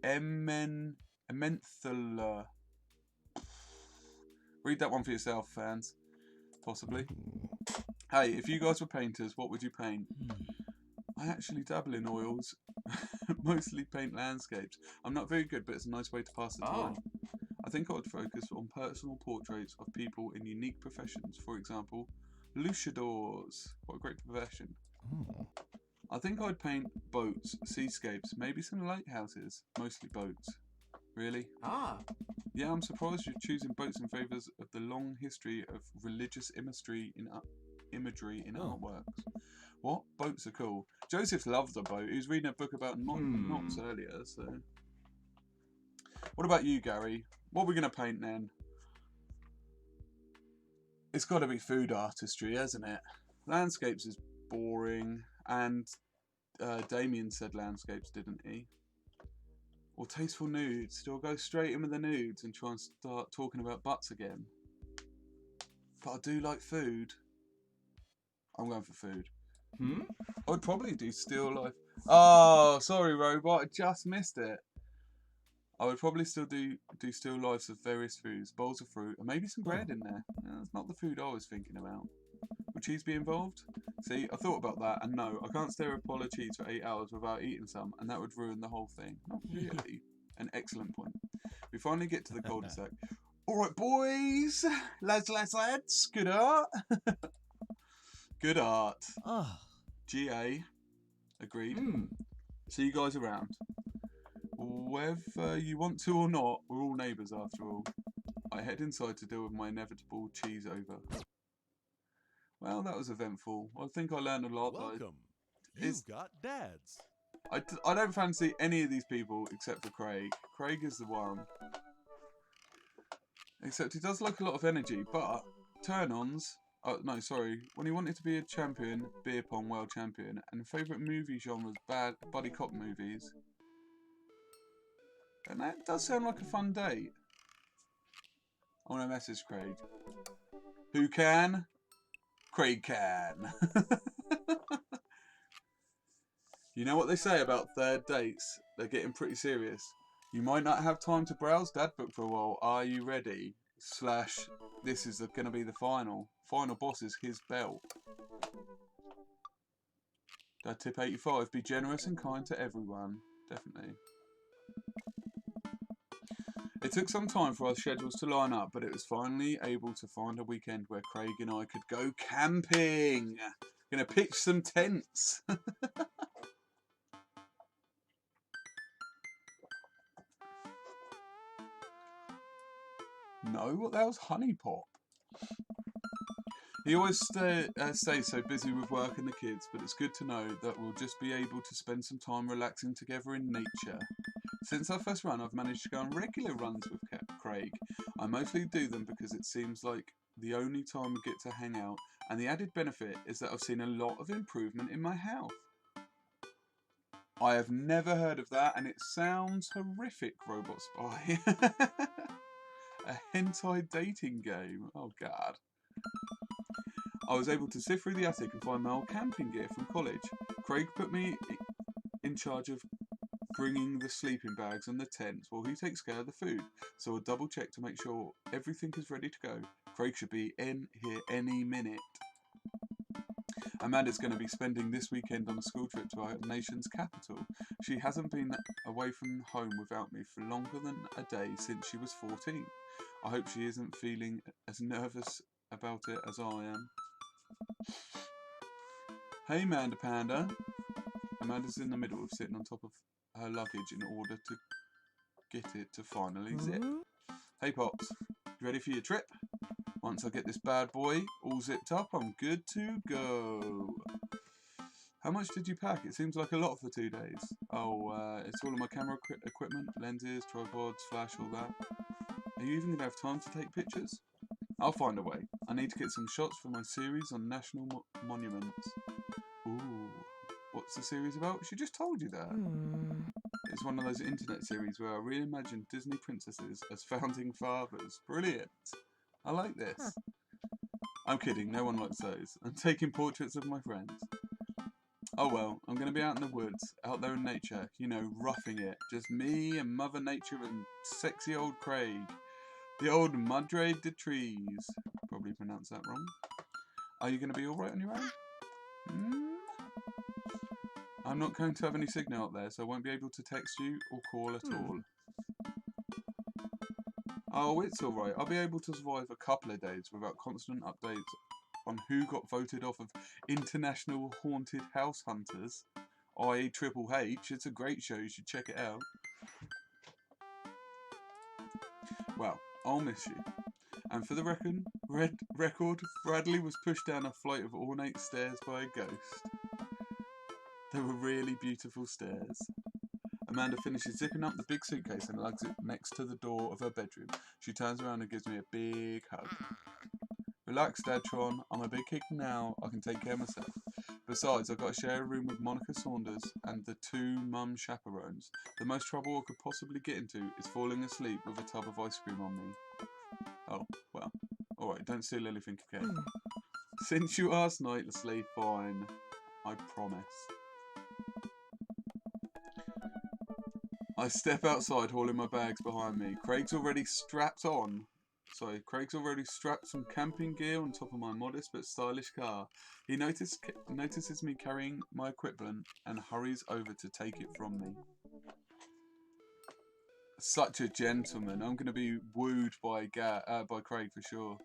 Emmenthula. Read that one for yourself, fans. Possibly. Hey, if you guys were painters, what would you paint? I actually dabble in oils. Mostly paint landscapes. I'm not very good, but it's a nice way to pass the time. I think I would focus on personal portraits of people in unique professions. For example, luchadors. What a great profession. I think I'd paint boats, seascapes, maybe some lighthouses. Mostly boats. Really? Yeah, I'm surprised you're choosing boats in favour of the long history of religious imagery in artworks. What? Boats are cool. Joseph loves a boat. He was reading a book about knots earlier, so... What about you, Gary? What are we going to paint then? It's got to be food artistry, hasn't it? Landscapes is boring, and Damien said landscapes, didn't he? Or tasteful nudes. Do I go straight in with the nudes and try and start talking about butts again? But I do like food. I'm going for food. I would probably do still life. Oh, sorry, robot. I just missed it. I would probably still do still lifes of various foods, bowls of fruit, and maybe some bread in there. That's not the food I was thinking about. Would cheese be involved? See, I thought about that, and no, I can't stare at a pile of cheese for 8 hours without eating some, and that would ruin the whole thing. Not really. An excellent point. We finally get to the cul-de-sac. Alright, boys! Lads, good art! Good art. GA. Agreed. See you guys around. Whether you want to or not, we're all neighbours after all. I head inside to deal with my inevitable cheese over. Well, that was eventful. I think I learned a lot. Welcome. You've got dads. I don't fancy any of these people except for Craig. Craig is the one. Except he does like a lot of energy, but turn-ons... no, sorry. When he wanted to be a champion, beer pong world champion, and favourite movie genres, buddy cop movies. And that does sound like a fun date. I want to message Craig. Who can? Craig can. You know what they say about third dates? They're getting pretty serious. You might not have time to browse Dad Book for a while. Are you ready? / this is going to be the final. Final boss is his belt. Dad tip 85. Be generous and kind to everyone. Definitely. It took some time for our schedules to line up, but it was finally able to find a weekend where Craig and I could go camping. Gonna pitch some tents. No, what the hell's honey pop? He always stays so busy with work and the kids, but it's good to know that we'll just be able to spend some time relaxing together in nature. Since our first run, I've managed to go on regular runs with Craig. I mostly do them because it seems like the only time we get to hang out, and the added benefit is that I've seen a lot of improvement in my health. I have never heard of that, and it sounds horrific, Robot Spy. A hentai dating game. Oh, God. I was able to sift through the attic and find my old camping gear from college. Craig put me in charge of bringing the sleeping bags and the tents while he takes care of the food, so I'll double check to make sure everything is ready to go. Craig should be in here any minute. Amanda's going to be spending this weekend on a school trip to our nation's capital. She hasn't been away from home without me for longer than a day since she was 14. I hope she isn't feeling as nervous about it as I am. Hey, Amanda Panda. Amanda's in the middle of sitting on top of her luggage in order to get it to finally zip. Hey, Pops. You ready for your trip? Once I get this bad boy all zipped up, I'm good to go. How much did you pack? It seems like a lot for 2 days. Oh, it's all of my camera equipment, lenses, tripods, flash, all that. Are you even going to have time to take pictures? I'll find a way. I need to get some shots for my series on national monuments. Ooh, what's the series about? She just told you that. It's one of those internet series where I reimagine Disney princesses as founding fathers. Brilliant. I like this. I'm kidding, no one likes those. I'm taking portraits of my friends. Oh well, I'm going to be out in the woods, out there in nature, you know, roughing it. Just me and Mother Nature and sexy old Craig. The old Madre de Trees. Probably pronounced that wrong. Are you going to be alright on your own? I'm not going to have any signal up there, so I won't be able to text you or call at all. Oh, it's alright. I'll be able to survive a couple of days without constant updates on who got voted off of International Haunted House Hunters, i.e. Triple H. It's a great show, you should check it out. Well, I'll miss you. And for the record, Bradley was pushed down a flight of ornate stairs by a ghost. They were really beautiful stairs. Amanda finishes zipping up the big suitcase and lugs it next to the door of her bedroom. She turns around and gives me a big hug. Relax, Dadtron. I'm a big kid now. I can take care of myself. Besides, I've got to share a room with Monica Saunders and the 2 mum chaperones. The most trouble I could possibly get into is falling asleep with a tub of ice cream on me. Oh, well. Alright, don't steal anything again. Since you asked nicely, fine. I promise. I step outside, hauling my bags behind me. Craig's already strapped some camping gear on top of my modest but stylish car. He notices me carrying my equipment and hurries over to take it from me. Such a gentleman. I'm going to be wooed by Craig for sure.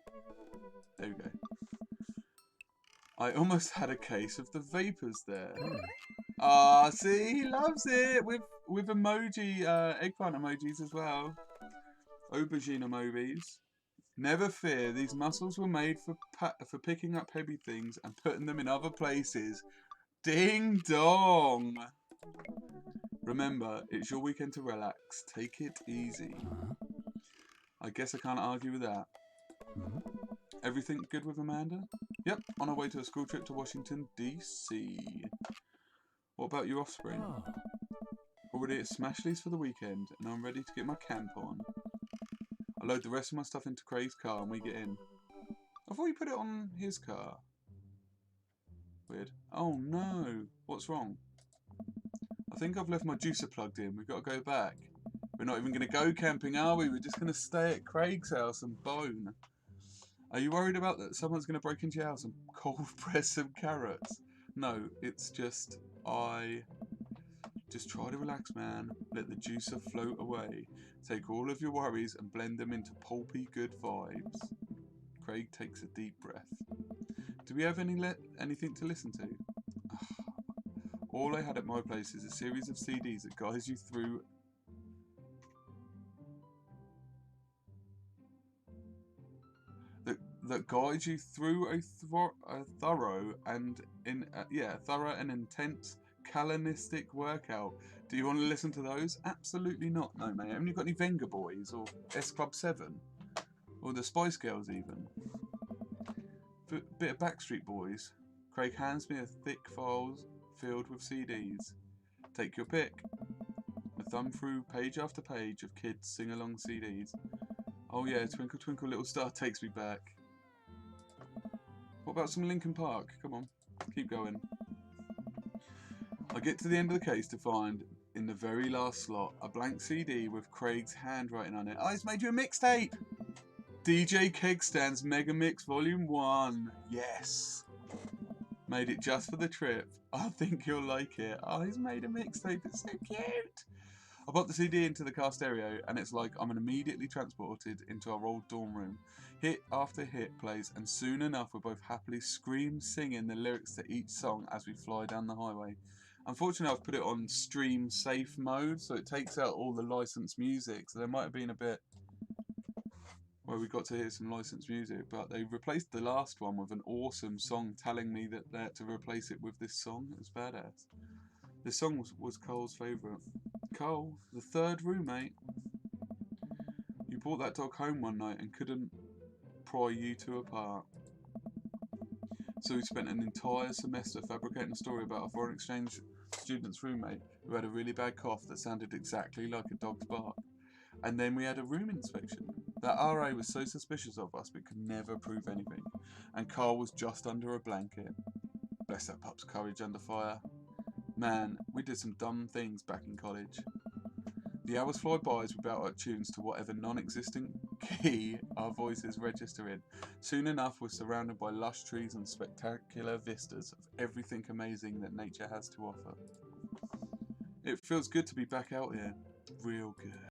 There we go. I almost had a case of the vapors there. Ah, see, he loves it with emoji, eggplant emojis as well. Aubergine emojis. Never fear, these muscles were made for picking up heavy things and putting them in other places. Ding dong. Remember, it's your weekend to relax. Take it easy. I guess I can't argue with that. Everything good with Amanda? Yep, on our way to a school trip to Washington, D.C. What about your offspring? Already at Smashley's for the weekend, and I'm ready to get my camp on. I load the rest of my stuff into Craig's car and we get in. I thought you put it on his car. Weird. Oh no, what's wrong? I think I've left my juicer plugged in. We've got to go back. We're not even going to go camping, are we? We're just going to stay at Craig's house and bone. Are you worried about that someone's going to break into your house and cold press some carrots? No, it's just Just try to relax, man. Let the juicer float away. Take all of your worries and blend them into pulpy good vibes. Craig takes a deep breath. Do we have anything to listen to? All I had at my place is a series of CDs that guides you through a thorough and intense Kalanistic workout. Do you want to listen to those? Absolutely not, no mate. Haven't you got any Venga Boys or S Club 7? Or the Spice Girls even? Bit of Backstreet Boys. Craig hands me a thick file filled with CDs. Take your pick. I thumb through page after page of kids sing-along CDs. Oh yeah, Twinkle Twinkle Little Star takes me back. What about some Linkin Park? Come on, keep going. I get to the end of the case to find, in the very last slot, a blank CD with Craig's handwriting on it. Oh, he's made you a mixtape! DJ Kegstan's Mega Mix Volume 1. Yes! Made it just for the trip. I think you'll like it. Oh, he's made a mixtape. It's so cute! I pop the CD into the car stereo and it's like I'm immediately transported into our old dorm room. Hit after hit plays and soon enough we're both happily singing the lyrics to each song as we fly down the highway. Unfortunately I've put it on stream safe mode so it takes out all the licensed music, so there might have been a bit where we got to hear some licensed music, but they replaced the last one with an awesome song telling me that they had to replace it with this song. It was badass. This song was Cole's favourite. Cole, the third roommate. You brought that dog home one night and couldn't pry you two apart. So we spent an entire semester fabricating a story about a foreign exchange student's roommate who had a really bad cough that sounded exactly like a dog's bark. And then we had a room inspection. That RA was so suspicious of us we could never prove anything. And Carl was just under a blanket. Bless that pup's courage under fire. Man, we did some dumb things back in college. The hours fly by as we belt out tunes to whatever non-existent key our voices register in. Soon enough, we're surrounded by lush trees and spectacular vistas of everything amazing that nature has to offer. It feels good to be back out here. Real good.